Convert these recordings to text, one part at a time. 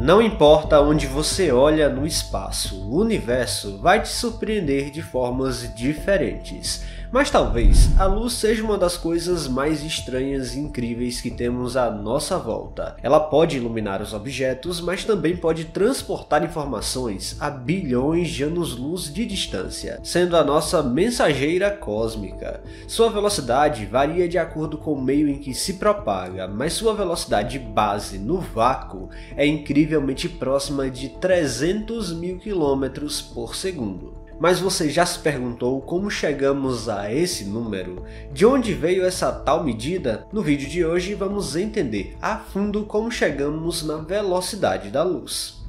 Não importa onde você olha no espaço, o universo vai te surpreender de formas diferentes. Mas talvez a luz seja uma das coisas mais estranhas e incríveis que temos à nossa volta. Ela pode iluminar os objetos, mas também pode transportar informações a bilhões de anos-luz de distância, sendo a nossa mensageira cósmica. Sua velocidade varia de acordo com o meio em que se propaga, mas sua velocidade base no vácuo é incrivelmente próxima de 300 mil km por segundo. Mas você já se perguntou como chegamos a esse número? De onde veio essa tal medida? No vídeo de hoje vamos entender a fundo como chegamos na velocidade da luz.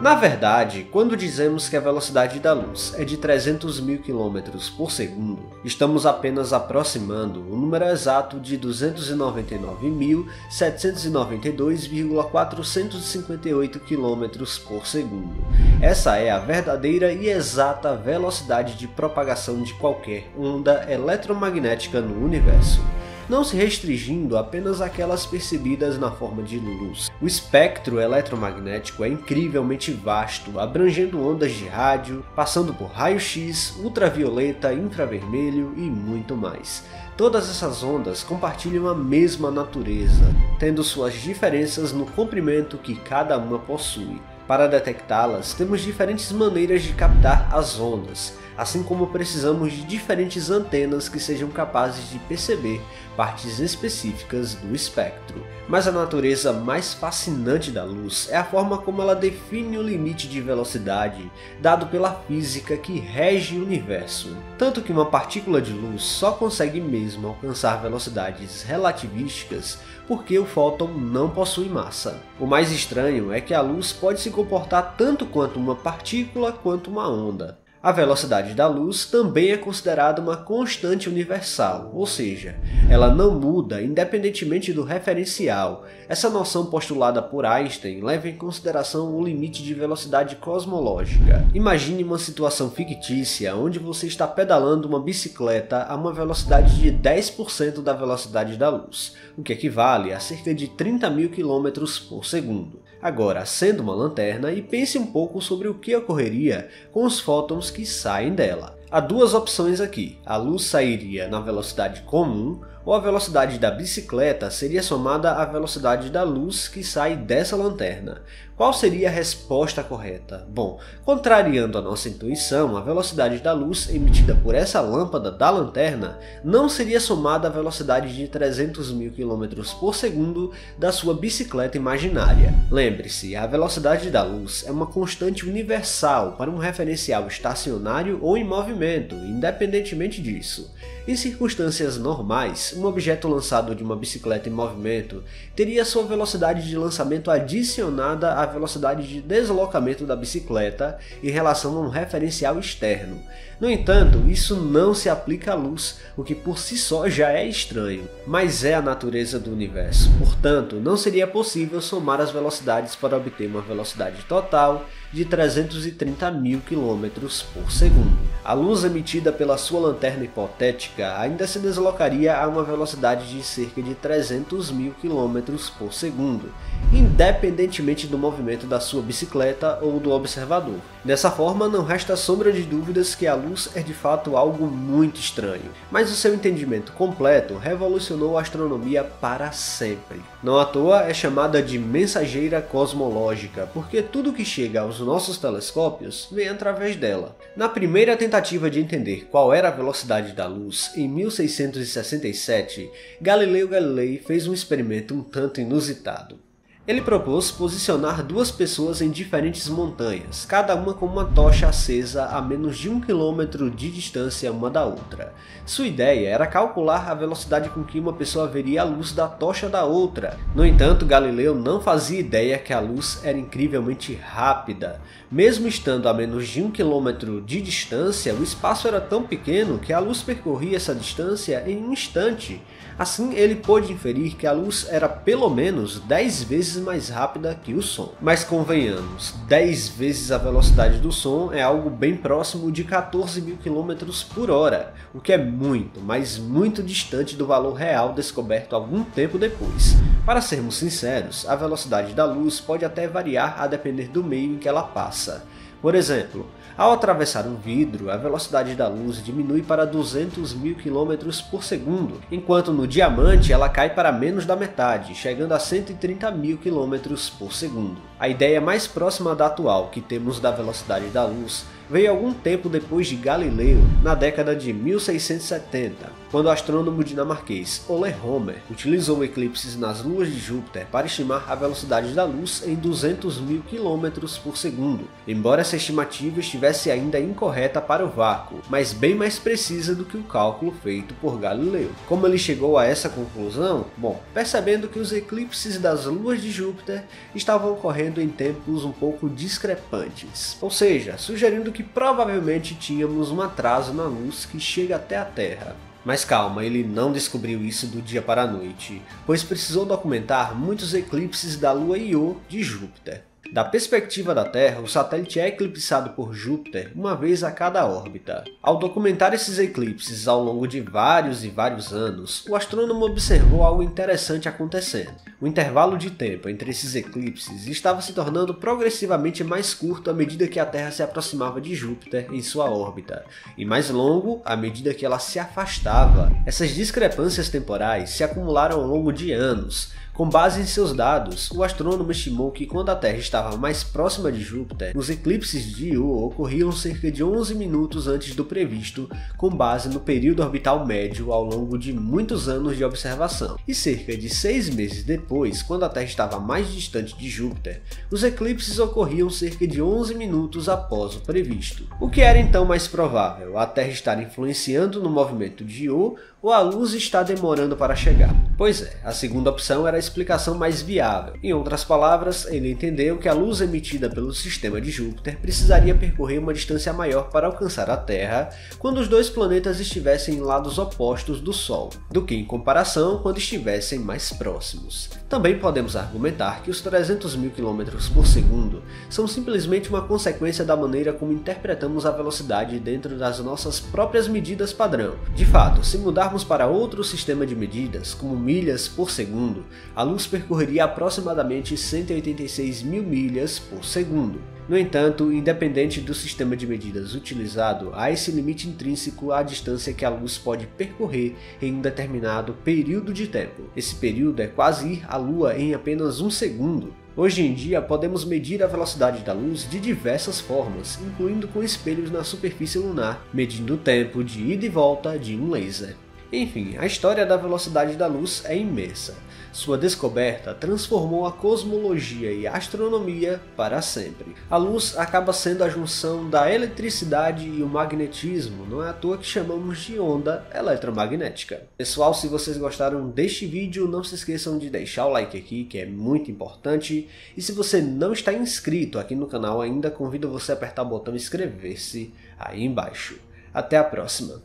Na verdade, quando dizemos que a velocidade da luz é de 300 mil km por segundo, estamos apenas aproximando o número exato de 299.792,458 km por segundo. Essa é a verdadeira e exata velocidade de propagação de qualquer onda eletromagnética no universo, não se restringindo apenas àquelas percebidas na forma de luz. O espectro eletromagnético é incrivelmente vasto, abrangendo ondas de rádio, passando por raio-x, ultravioleta, infravermelho e muito mais. Todas essas ondas compartilham a mesma natureza, tendo suas diferenças no comprimento que cada uma possui. Para detectá-las, temos diferentes maneiras de captar as ondas, assim como precisamos de diferentes antenas que sejam capazes de perceber partes específicas do espectro. Mas a natureza mais fascinante da luz é a forma como ela define o limite de velocidade dado pela física que rege o universo. Tanto que uma partícula de luz só consegue mesmo alcançar velocidades relativísticas porque o fóton não possui massa. O mais estranho é que a luz pode se comportar tanto quanto uma partícula quanto uma onda. A velocidade da luz também é considerada uma constante universal, ou seja, ela não muda independentemente do referencial. Essa noção postulada por Einstein leva em consideração o limite de velocidade cosmológica. Imagine uma situação fictícia onde você está pedalando uma bicicleta a uma velocidade de 10% da velocidade da luz, o que equivale a cerca de 30 mil km por segundo. Agora, acenda uma lanterna e pense um pouco sobre o que ocorreria com os fótons que saem dela. Há duas opções aqui: a luz sairia na velocidade comum, ou a velocidade da bicicleta seria somada à velocidade da luz que sai dessa lanterna. Qual seria a resposta correta? Bom, contrariando a nossa intuição, a velocidade da luz emitida por essa lâmpada da lanterna não seria somada à velocidade de 300 mil km por segundo da sua bicicleta imaginária. Lembre-se, a velocidade da luz é uma constante universal para um referencial estacionário ou em movimento, independentemente disso. Em circunstâncias normais, um objeto lançado de uma bicicleta em movimento teria sua velocidade de lançamento adicionada à velocidade de deslocamento da bicicleta em relação a um referencial externo. No entanto, isso não se aplica à luz, o que por si só já é estranho, mas é a natureza do universo. Portanto, não seria possível somar as velocidades para obter uma velocidade total de 330 mil km por segundo. A luz emitida pela sua lanterna hipotética ainda se deslocaria a uma velocidade de cerca de 300 mil km por segundo, independentemente do movimento da sua bicicleta ou do observador. Dessa forma, não resta sombra de dúvidas que a luz é de fato algo muito estranho, mas o seu entendimento completo revolucionou a astronomia para sempre. Não à toa é chamada de mensageira cosmológica, porque tudo que chega aos nossos telescópios vem através dela. Na primeira tentativa de entender qual era a velocidade da luz, em 1667, Galileu Galilei fez um experimento um tanto inusitado. Ele propôs posicionar duas pessoas em diferentes montanhas, cada uma com uma tocha acesa a menos de 1 km de distância uma da outra. Sua ideia era calcular a velocidade com que uma pessoa veria a luz da tocha da outra. No entanto, Galileu não fazia ideia que a luz era incrivelmente rápida. Mesmo estando a menos de 1 km de distância, o espaço era tão pequeno que a luz percorria essa distância em um instante. Assim, ele pôde inferir que a luz era pelo menos 10 vezes vezes mais rápida que o som. Mas convenhamos, 10 vezes a velocidade do som é algo bem próximo de 14.000 km por hora, o que é muito, mas muito distante do valor real descoberto algum tempo depois. Para sermos sinceros, a velocidade da luz pode até variar a depender do meio em que ela passa. Por exemplo, ao atravessar um vidro, a velocidade da luz diminui para 200.000 km por segundo, enquanto no diamante ela cai para menos da metade, chegando a 130.000 km por segundo. A ideia mais próxima da atual que temos da velocidade da luz veio algum tempo depois de Galileu, na década de 1670, quando o astrônomo dinamarquês Ole Homer utilizou eclipses nas luas de Júpiter para estimar a velocidade da luz em 200.000 km por segundo, embora essa estimativa estivesse ainda incorreta para o vácuo, mas bem mais precisa do que o cálculo feito por Galileu. Como ele chegou a essa conclusão? Bom, percebendo que os eclipses das luas de Júpiter estavam ocorrendo em tempos um pouco discrepantes, ou seja, sugerindo que provavelmente tínhamos um atraso na luz que chega até a Terra. Mas calma, ele não descobriu isso do dia para a noite, pois precisou documentar muitos eclipses da lua Io de Júpiter. Da perspectiva da Terra, o satélite é eclipsado por Júpiter uma vez a cada órbita. Ao documentar esses eclipses ao longo de vários e vários anos, o astrônomo observou algo interessante acontecendo. O intervalo de tempo entre esses eclipses estava se tornando progressivamente mais curto à medida que a Terra se aproximava de Júpiter em sua órbita, e mais longo à medida que ela se afastava. Essas discrepâncias temporais se acumularam ao longo de anos. Com base em seus dados, o astrônomo estimou que quando a Terra estava mais próxima de Júpiter, os eclipses de Io ocorriam cerca de 11 minutos antes do previsto, com base no período orbital médio ao longo de muitos anos de observação. E cerca de 6 meses depois, quando a Terra estava mais distante de Júpiter, os eclipses ocorriam cerca de 11 minutos após o previsto. O que era então mais provável? A Terra estar influenciando no movimento de Io ou a luz está demorando para chegar? Pois é, a segunda opção era a explicação mais viável. Em outras palavras, ele entendeu que a luz emitida pelo sistema de Júpiter precisaria percorrer uma distância maior para alcançar a Terra quando os dois planetas estivessem em lados opostos do Sol, do que em comparação quando estivessem mais próximos. Também podemos argumentar que os 300.000 km por segundo são simplesmente uma consequência da maneira como interpretamos a velocidade dentro das nossas próprias medidas padrão. De fato, se mudarmos para outro sistema de medidas, como milhas por segundo, a luz percorreria aproximadamente 186.000 milhas por segundo. No entanto, independente do sistema de medidas utilizado, há esse limite intrínseco à distância que a luz pode percorrer em um determinado período de tempo. Esse período é quase ir à Lua em apenas um segundo. Hoje em dia, podemos medir a velocidade da luz de diversas formas, incluindo com espelhos na superfície lunar, medindo o tempo de ida e volta de um laser. Enfim, a história da velocidade da luz é imensa. Sua descoberta transformou a cosmologia e a astronomia para sempre. A luz acaba sendo a junção da eletricidade e o magnetismo, não é à toa que chamamos de onda eletromagnética. Pessoal, se vocês gostaram deste vídeo, não se esqueçam de deixar o like aqui, que é muito importante. E se você não está inscrito aqui no canal ainda, convido você a apertar o botão inscrever-se aí embaixo. Até a próxima!